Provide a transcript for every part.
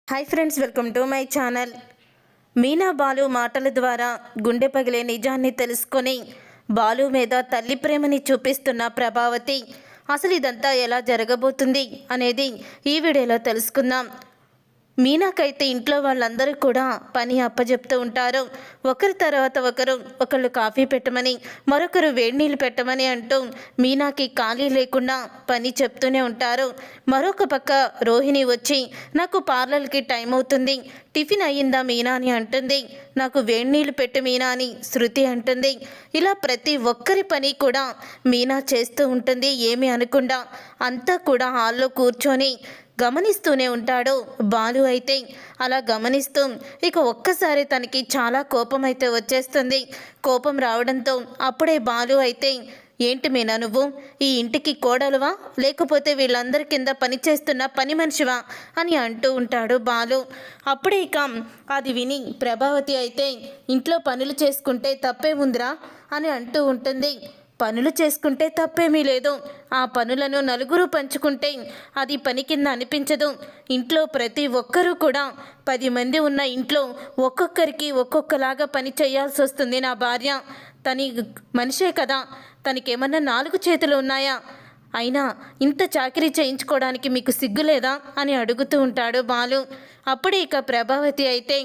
Hi friends, welcome to my channel. Meena Balu మాటల ద్వారా గుండె పగిలే నిజాన్ని తెలుసుకొని బాలు మీద తల్లి ప్రేమని చూపిస్తున్న ప్రభావతి అసలు ఇదంతా ఎలా జరగబోతుంది అనేది ఈ వీడియోలో తెలుసుకుందాం. మీనాకైతే ఇంట్లో వాళ్ళందరూ కూడా పని అప్పచెప్తూ ఉంటారు. ఒకరి తర్వాత ఒకళ్ళు కాఫీ పెట్టమని, మరొకరు వేడి నీళ్ళు పెట్టమని అంటూ మీనాకి ఖాళీ లేకుండా పని చెప్తూనే ఉంటారు. మరొక పక్క రోహిణి వచ్చి నాకు పార్లర్కి టైం అవుతుంది, టిఫిన్ అయ్యిందా మీనా అని అంటుంది. నాకు వేడి నీళ్ళు పెట్టు మీనా అని శృతి అంటుంది. ఇలా ప్రతి ఒక్కరి పని కూడా మీనా చేస్తూ ఉంటుంది. ఏమీ అనకుండా అంతా కూడా హాల్లో కూర్చొని గమనిస్తూనే ఉంటాడు. బాలు అయితే అలా గమనిస్తూ ఇక ఒక్కసారి తనకి చాలా కోపం అయితే వచ్చేస్తుంది. కోపం రావడంతో అప్పుడే బాలు అయితే, ఏంటి మీనా నువ్వు ఈ ఇంటికి కోడలువా, లేకపోతే వీళ్ళందరి కింద పనిచేస్తున్న పని మనిషివా అని అంటూ ఉంటాడు బాలు. అప్పుడే ఇక అది విని ప్రభావతి అయితే, ఇంట్లో పనులు చేసుకుంటే తప్పే ఉందిరా అని అంటూ ఉంటుంది. పనులు చేసుకుంటే తప్పేమీ లేదు, ఆ పనులను నలుగురు పంచుకుంటే అది పని కింద అనిపించదు. ఇంట్లో ప్రతి ఒక్కరూ కూడా 10 మంది ఉన్న ఇంట్లో ఒక్కొక్కరికి ఒక్కొక్కలాగా పని చేయాల్సి వస్తుంది. నా భార్య తని మనిషే కదా, తనకేమన్నా 4 చేతులు ఉన్నాయా, అయినా ఇంత చాకరీ చేయించుకోవడానికి మీకు సిగ్గు లేదా అని అడుగుతూ ఉంటాడు బాలు. అప్పుడే ఇక ప్రభావతి అయితే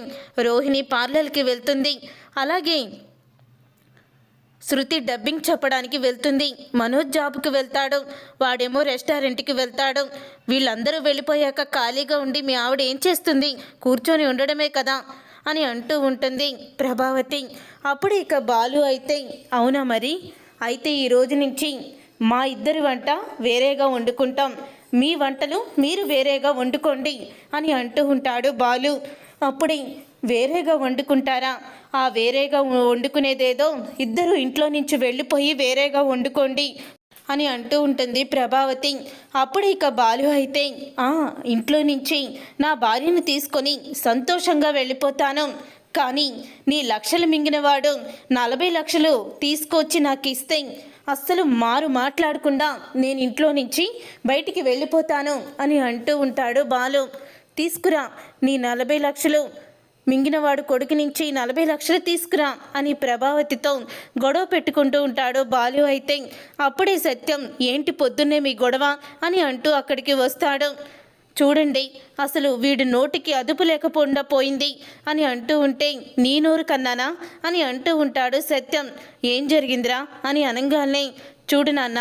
రోహిణి పార్లర్కి వెళ్తుంది. అలాగే శృతి డబ్బింగ్ చెప్పడానికి వెళ్తుంది. మనోజ్ జాబ్కి వెళ్తాడు, వాడేమో రెస్టారెంట్కి వెళ్తాడు. వీళ్ళందరూ వెళ్ళిపోయాక ఖాళీగా ఉండి మీ ఆవిడ ఏం చేస్తుంది, కూర్చొని ఉండడమే కదా అని అంటూ ఉంటుంది ప్రభావతి. అప్పుడు ఇక బాలు అయితే, అవునా మరి, అయితే ఈ రోజు నుంచి మా ఇద్దరి వంట వేరేగా వండుకుంటాం, మీ వంటలు మీరు వేరేగా వండుకోండి అని అంటూ ఉంటాడు బాలు. అప్పుడే వేరేగా వండుకుంటారా, ఆ వేరేగా వండుకునేదేదో ఇద్దరు ఇంట్లో నుంచి వెళ్ళిపోయి వేరేగా వండుకోండి అని అంటూ ఉంటుంది ప్రభావతి. అప్పుడు ఇక బాలు అయితే, ఇంట్లో నుంచి నా భార్యను తీసుకొని సంతోషంగా వెళ్ళిపోతాను, కానీ నీ లక్షలు మింగినవాడు 40 లక్షలు తీసుకొచ్చి నాకు ఇస్తే అస్సలు మాట్లాడకుండా నేను ఇంట్లో నుంచి బయటికి వెళ్ళిపోతాను అని అంటూ ఉంటాడు బాలు. తీసుకురా నీ 40 లక్షలు, మింగినవాడు కొడుకు నుంచి 40 లక్షలు తీసుకురా అని ప్రభావతితో గొడవ పెట్టుకుంటూ ఉంటాడు బాలు అయితే. అప్పుడే సత్యం, ఏంటి పొద్దున్నే మీ గొడవ అని అంటూ అక్కడికి వస్తాడు. చూడండి, అసలు వీడి నోటికి అదుపు లేకపోకుండా పోయింది అని అంటూ ఉంటే, నీ నోరు కన్నానా అని అంటూ ఉంటాడు సత్యం. ఏం జరిగిందిరా అని అనగానే, చూడు నాన్న,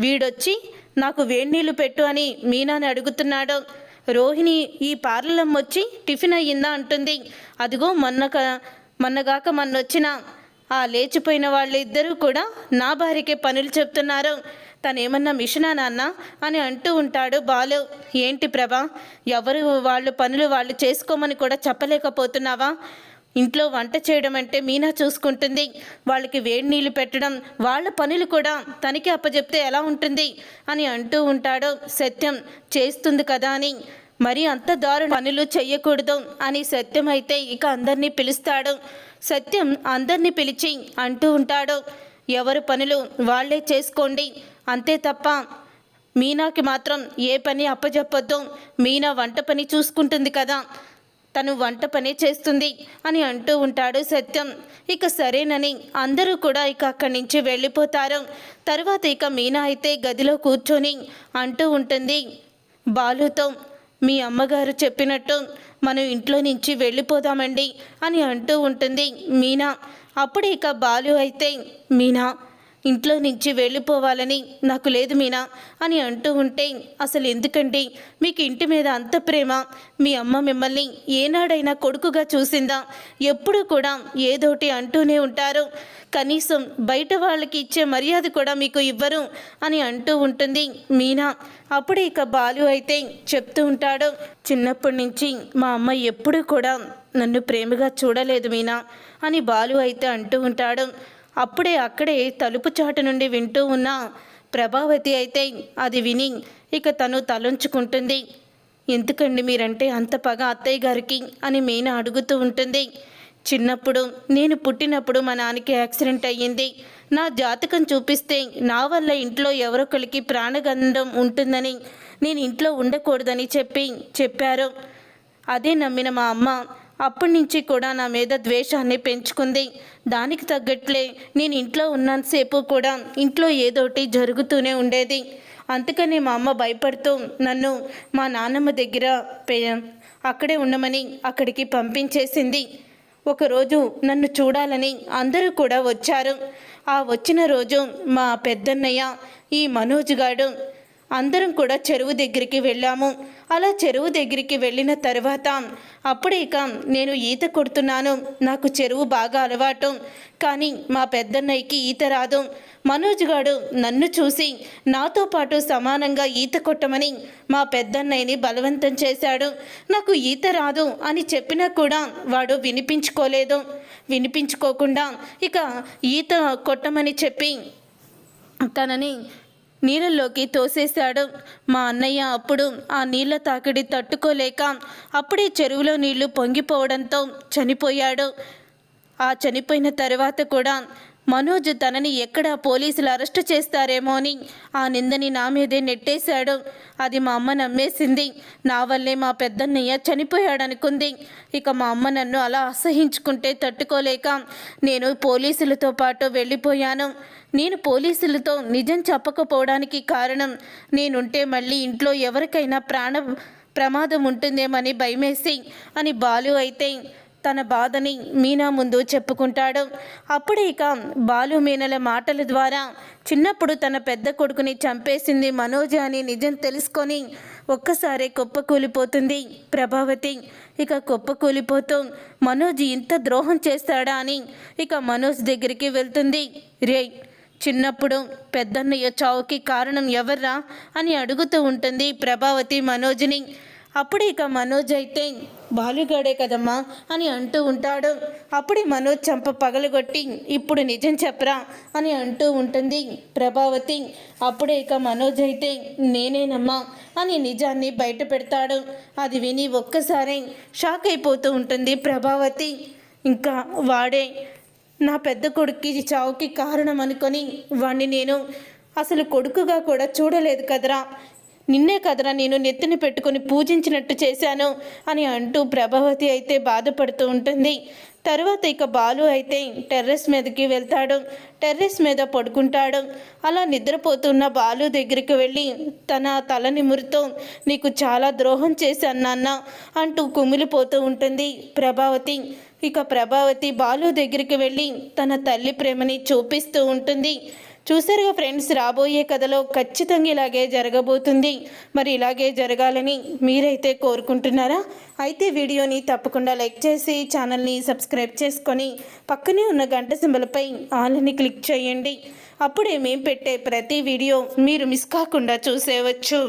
వీడొచ్చి నాకు వేడి నీళ్ళు పెట్టు అని మీనాని అడుగుతున్నాడు. రోహిణి ఈ పార్లర్ వచ్చి టిఫిన్ అయ్యిందా అంటుంది. అదిగో మొన్నగాక మొన్నొచ్చిన ఆ లేచిపోయిన వాళ్ళిద్దరూ కూడా నా భార్యకే పనులు చెప్తున్నారు, తనేమన్నా మిషనా నాన్న అని అంటూ ఉంటాడు బాలు. ఏంటి ప్రభా, ఎవరు వాళ్ళు పనులు వాళ్ళు చేసుకోమని కూడా చెప్పలేకపోతున్నావా, ఇంట్లో వంట చేయడం అంటే మీనా చూసుకుంటుంది, వాళ్ళకి వేడి నీళ్ళు పెట్టడం వాళ్ళ పనులు కూడా తనకి అప్పచెప్తే ఎలా ఉంటుంది అని అంటూ ఉంటాడు సత్యం. చేస్తుంది కదా అని మరి అంత దారుణ పనులు చెయ్యకూడదు అని సత్యం అయితే ఇక అందరినీ పిలుస్తాడు. సత్యం అందరినీ పిలిచి అంటూ ఉంటాడు, ఎవరి పనులు వాళ్ళే చేసుకోండి, అంతే తప్ప మీనాకి మాత్రం ఏ పని అప్పచెప్పొద్దు, మీనా వంట పని చూసుకుంటుంది కదా, తను వంట పని చేస్తుంది అని అంటూ ఉంటాడు సత్యం. ఇక సరేనని అందరూ కూడా ఇక అక్కడి నుంచి వెళ్ళిపోతారు. తర్వాత ఇక మీనా అయితే గదిలో కూర్చొని అంటూ ఉంటుంది బాలుతో, మీ అమ్మగారు చెప్పినట్టు మనం ఇంట్లో నుంచి వెళ్ళిపోదామండి అని అంటూ ఉంటుంది మీనా. అప్పుడు ఇక బాలు అయితే, మీనా ఇంట్లో నుంచి వెళ్ళిపోవాలని నాకు లేదు మీనా అని అంటూ ఉంటే, అసలు ఎందుకండి మీకు ఇంటి మీద అంత ప్రేమ, మీ అమ్మ మిమ్మల్ని ఏనాడైనా కొడుకుగా చూసిందా, ఎప్పుడూ కూడా ఏదోటి అంటూనే ఉంటారు, కనీసం బయట వాళ్ళకి ఇచ్చే మర్యాద కూడా మీకు ఇవ్వరు అని అంటూ ఉంటుంది మీనా. అప్పుడే ఇక బాలు అయితే చెప్తూ ఉంటాడు, చిన్నప్పటి నుంచి మా అమ్మ ఎప్పుడూ కూడా నన్ను ప్రేమగా చూడలేదు మీనా అని బాలు అయితే అంటూ ఉంటాడు. అప్పుడే అక్కడే తలుపు చాటు నుండి వింటూ ఉన్న ప్రభావతి అయితే అది విని ఇక తను తలంచుకుంటుంది. ఎందుకండి మీరంటే అంత పగ అత్తయ్య గారికి అని మీనా అడుగుతూ ఉంటుంది. చిన్నప్పుడు నేను పుట్టినప్పుడు మా నాన్నకి యాక్సిడెంట్ అయ్యింది, నా జాతకం చూపిస్తే నా వల్ల ఇంట్లో ఎవరొకరికి ప్రాణగంధం ఉంటుందని, నేను ఇంట్లో ఉండకూడదని చెప్పారు. అదే నమ్మిన మా అమ్మ అప్పటి నుంచి కూడా నా మీద ద్వేషాన్ని పెంచుకుంది. దానికి తగ్గట్లే నేను ఇంట్లో ఉన్నంతసేపు కూడా ఇంట్లో ఏదోటి జరుగుతూనే ఉండేది. అందుకని మా అమ్మ భయపడుతూ నన్ను మా నాన్నమ్మ దగ్గర అక్కడే ఉండమని అక్కడికి పంపించేసింది. ఒకరోజు నన్ను చూడాలని అందరూ కూడా వచ్చారు. ఆ వచ్చిన రోజు మా పెద్దన్నయ్య, ఈ మనోజ్ గాడు అందరం కూడా చెరువు దగ్గరికి వెళ్ళాము. అలా చెరువు దగ్గరికి వెళ్ళిన తర్వాత అప్పుడే ఇక నేను ఈత కొడుతున్నాను. నాకు చెరువు బాగా అలవాటు, కానీ మా పెద్దన్నయ్యకి ఈత రాదు. మనోజ్ గాడు నన్ను చూసి నాతో పాటు సమానంగా ఈత కొట్టమని మా పెద్దన్నయ్యని బలవంతం చేశాడు. నాకు ఈత రాదు అని చెప్పినా కూడా వాడు వినిపించుకోకుండా ఇక ఈత కొట్టమని చెప్పి తనని నీళ్ళల్లోకి తోసేశాడు. మా అన్నయ్య అప్పుడు ఆ నీళ్ళ తాకిడి తట్టుకోలేక అప్పుడే చెరువులో నీళ్లు పొంగిపోవడంతో చనిపోయాడు. ఆ చనిపోయిన తర్వాత కూడా మనోజ్ తనని ఎక్కడ పోలీసులు అరెస్ట్ చేస్తారేమో అని ఆ నిందని నా మీదే నెట్టేశాడు. అది మా అమ్మ నమ్మేసింది. నా వల్లే మా పెద్దన్నయ్య చనిపోయాడనుకుంది. ఇక మా అమ్మ నన్ను అలా అసహించుకుంటే తట్టుకోలేక నేను పోలీసులతో పాటు వెళ్ళిపోయాను. నేను పోలీసులతో నిజం చెప్పకపోవడానికి కారణం, నేనుంటే మళ్ళీ ఇంట్లో ఎవరికైనా ప్రమాదం ఉంటుందేమని భయమేసి అని బాలు అయితే తన బాధని మీనా ముందు చెప్పుకుంటాడు. అప్పుడే ఇక బాలు మీనల మాటల ద్వారా చిన్నప్పుడు తన పెద్ద కొడుకుని చంపేసింది మనోజ్ అని నిజం తెలుసుకొని ఒక్కసారి కుప్పకూలిపోతుంది ప్రభావతి. ఇక కుప్పకూలిపోతూ మనోజ్ ఇంత ద్రోహం చేస్తాడా అని ఇక మనోజ్ దగ్గరికి వెళ్తుంది. రే, చిన్నప్పుడు పెద్దన్నయ్య చావుకి కారణం ఎవర్రా అని అడుగుతూ ఉంటుంది ప్రభావతి మనోజ్ని. అప్పుడు ఇక మనోజ్ అయితే బాలుగాడే కదమ్మా అని అంటూ ఉంటాడు. అప్పుడే మనోజ్ చంప పగలగొట్టి ఇప్పుడు నిజం చెప్పరా అని అంటూ ఉంటుంది ప్రభావతి. అప్పుడే ఇక మనోజ్ అయితే నేనేనమ్మా అని నిజాన్ని బయట పెడతాడు. అది విని ఒక్కసారి షాక్ అయిపోతూ ఉంటుంది ప్రభావతి. ఇంకా వాడే నా పెద్ద కొడుక్కి చావుకి కారణం అనుకొని వాణ్ణి నేను అసలు కొడుకుగా కూడా చూడలేదు కదరా, నిన్నే కదరా నేను నెత్తిన పెట్టుకొని పూజించినట్టు చేశాను అని అంటూ ప్రభావతి అయితే బాధపడుతూ ఉంటుంది. తర్వాత ఇక బాలు అయితే టెర్రస్ మీదకి వెళ్తాడు. టెర్రస్ మీద పడుకుంటాడు. అలా నిద్రపోతున్న బాలు దగ్గరికి వెళ్ళి తన తల నిమురుతో నీకు చాలా ద్రోహం చేశాను నాన్న అంటూ కుమిలిపోతూ ఉంటుంది ప్రభావతి. ఇక ప్రభావతి బాలు దగ్గరికి వెళ్ళి తన తల్లి ప్రేమని చూపిస్తూ ఉంటుంది. చూసారుగా ఫ్రెండ్స్, రాబోయే కథలో ఖచ్చితంగా ఇలాగే జరగబోతుంది. మరి ఇలాగే జరగాలని మీరైతే కోరుకుంటున్నారా? అయితే వీడియోని తప్పకుండా లైక్ చేసి ఛానల్ని సబ్స్క్రైబ్ చేసుకొని పక్కనే ఉన్న గంట సింబల్పై ఆల్ని క్లిక్ చేయండి. అప్పుడే మేము పెట్టే ప్రతి వీడియో మీరు మిస్ కాకుండా చూసేయవచ్చు.